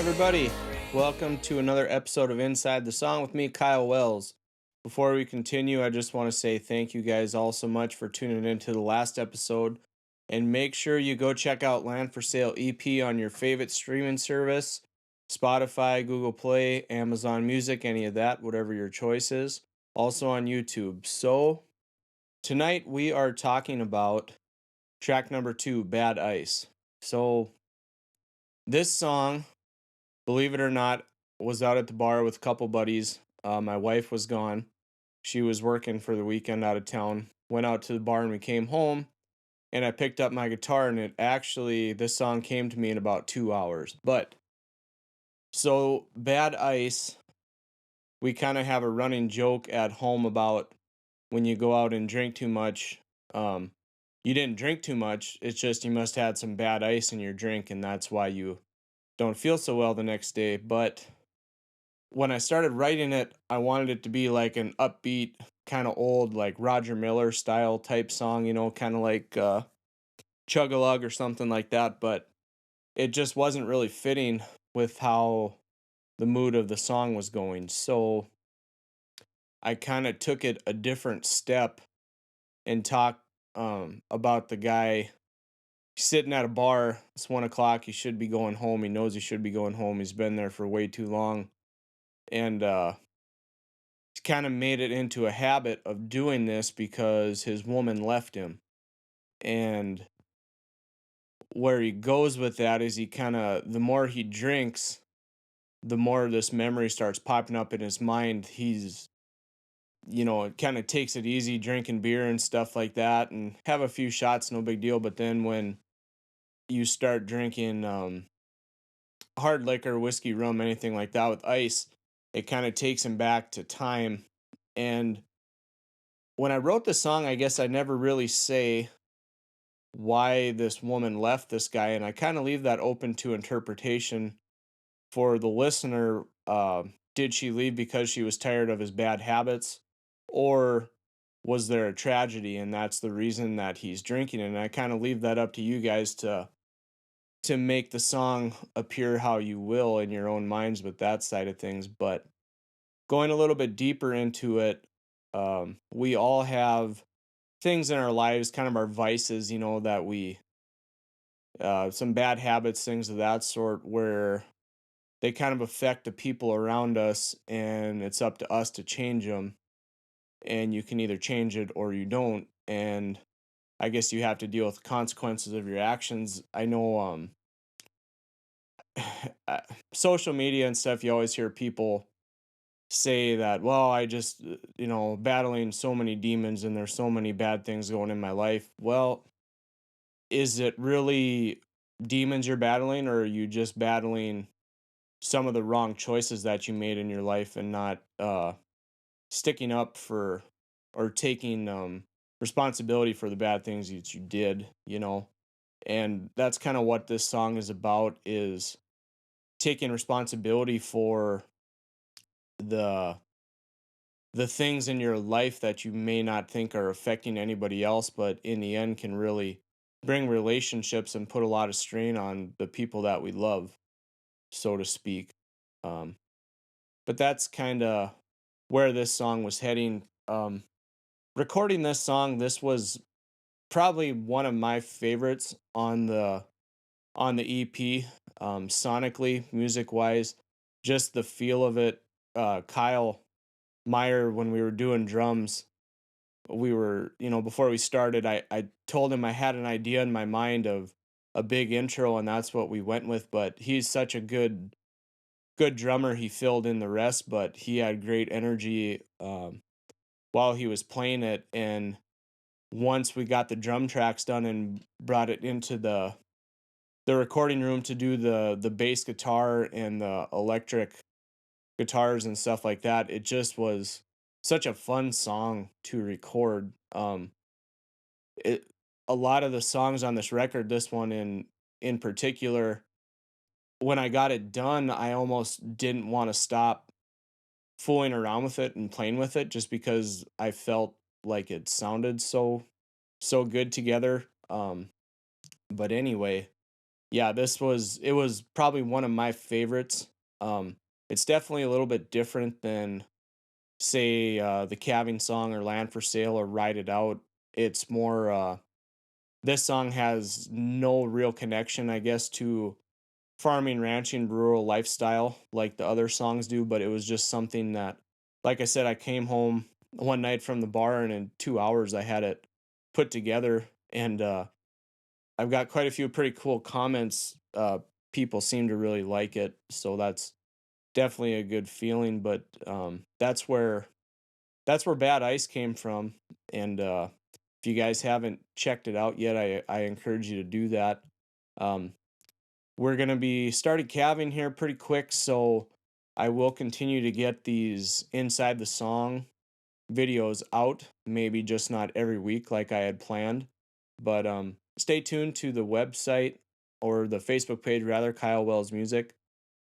everybody. Welcome to another episode of Inside the Song with me, Kyle Wells. Before we continue, I just want to say thank you guys all so much for tuning into the last episode. And make sure you go check out Land for Sale EP on your favorite streaming service Spotify, Google Play, Amazon Music, any of that, whatever your choice is. Also on YouTube. So, tonight we are talking about track number 2, Bad Ice. So, this song, believe it or not, was out at the bar with a couple buddies. My wife was gone. She was working for the weekend out of town. Went out to the bar and we came home and I picked up my guitar and this song came to me in about 2 hours. But so Bad Ice, we kind of have a running joke at home about when you go out and drink too much. Um, you didn't drink too much. It's just you must have had some bad ice in your drink and that's why you don't feel so well the next day. But when I started writing it, I wanted it to be like an upbeat, kind of old, like Roger Miller style type song, kind of like Chug a Lug or something like that. But it just wasn't really fitting with how the mood of the song was going. So I kind of took it a different step and talked about the guy sitting at a bar. It's 1 o'clock. He should be going home. He knows he should be going home. He's been there for way too long. And he's kind of made it into a habit of doing this because his woman left him. And where he goes with that is the more he drinks, the more this memory starts popping up in his mind. It kind of takes it easy drinking beer and stuff like that and have a few shots, no big deal. But then when you start drinking hard liquor, whiskey, rum, anything like that with ice, it kind of takes him back to time. And when I wrote the song, I guess I never really say why this woman left this guy, and I kind of leave that open to interpretation for the listener. Did she leave because she was tired of his bad habits, or was there a tragedy, and that's the reason that he's drinking? And I kind of leave that up to you guys to make the song appear how you will in your own minds with that side of things. But going a little bit deeper into it, we all have things in our lives, kind of our vices, that some bad habits, things of that sort, where they kind of affect the people around us, and it's up to us to change them. And you can either change it or you don't. And I guess you have to deal with the consequences of your actions. I know, social media and stuff, you always hear people say that, well, I just, battling so many demons and there's so many bad things going in my life. Well, is it really demons you're battling, or are you just battling some of the wrong choices that you made in your life and not sticking up for or taking responsibility for the bad things that you did, And that's kind of what this song is about, is taking responsibility for the the things in your life that you may not think are affecting anybody else, but in the end can really bring relationships and put a lot of strain on the people that we love, so to speak. Um, but that's kind of where this song was heading. Recording this song, this was probably one of my favorites on the EP. Sonically, music wise, just the feel of it. Kyle Meyer, when we were doing drums, before we started, I told him I had an idea in my mind of a big intro, and that's what we went with. But he's such a good drummer. He filled in the rest, but he had great energy while he was playing it. And once we got the drum tracks done and brought it into the recording room to do the bass guitar and the electric guitars and stuff like that, it just was such a fun song to record. It A lot of the songs on this record, this one in particular, when I got it done, I almost didn't want to stop fooling around with it and playing with it, just because I felt like it sounded so good together. But anyway, Yeah, it was probably one of my favorites. It's definitely a little bit different than say the calving song or land for sale or ride it out. It's more this song has no real connection, I guess, to farming, ranching, rural lifestyle like the other songs do, but it was just something that, like I said, I came home one night from the bar and in 2 hours I had it put together. And I've got quite a few pretty cool comments. People seem to really like it, so that's definitely a good feeling. But that's where Bad Ice came from. And if you guys haven't checked it out yet, I encourage you to do that. Um, we're gonna be started calving here pretty quick, so I will continue to get these inside the song videos out. Maybe just not every week like I had planned, but stay tuned to the website or the Facebook page rather, Kyle Wells Music.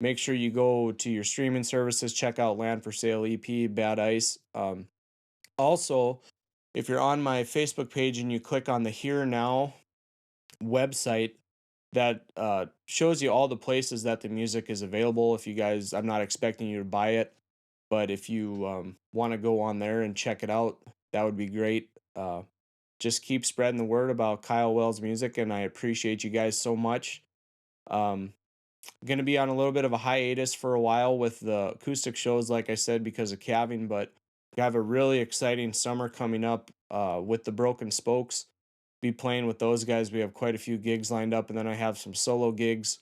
Make sure you go to your streaming services, check out Land for Sale EP, Bad Ice. Also, if you're on my Facebook page and you click on the Here Now website, that shows you all the places that the music is available. If you guys, I'm not expecting you to buy it, but if you want to go on there and check it out, that would be great. Just keep spreading the word about Kyle Wells Music, and I appreciate you guys so much. Um, Going to be on a little bit of a hiatus for a while with the acoustic shows, like I said, because of calving, but we have a really exciting summer coming up with the Broken Spokes. Be playing with those guys. We have quite a few gigs lined up, and then I have some solo gigs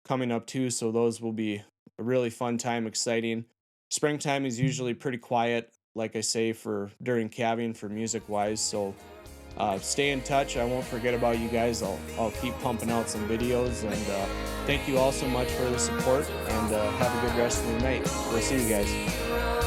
coming up too, so those will be a really fun time, exciting. Springtime is usually pretty quiet, like I say, for during calving for music wise, so stay in touch. I won't forget about you guys. I'll keep pumping out some videos, and thank you all so much for the support, and have a good rest of your night. We'll see you guys.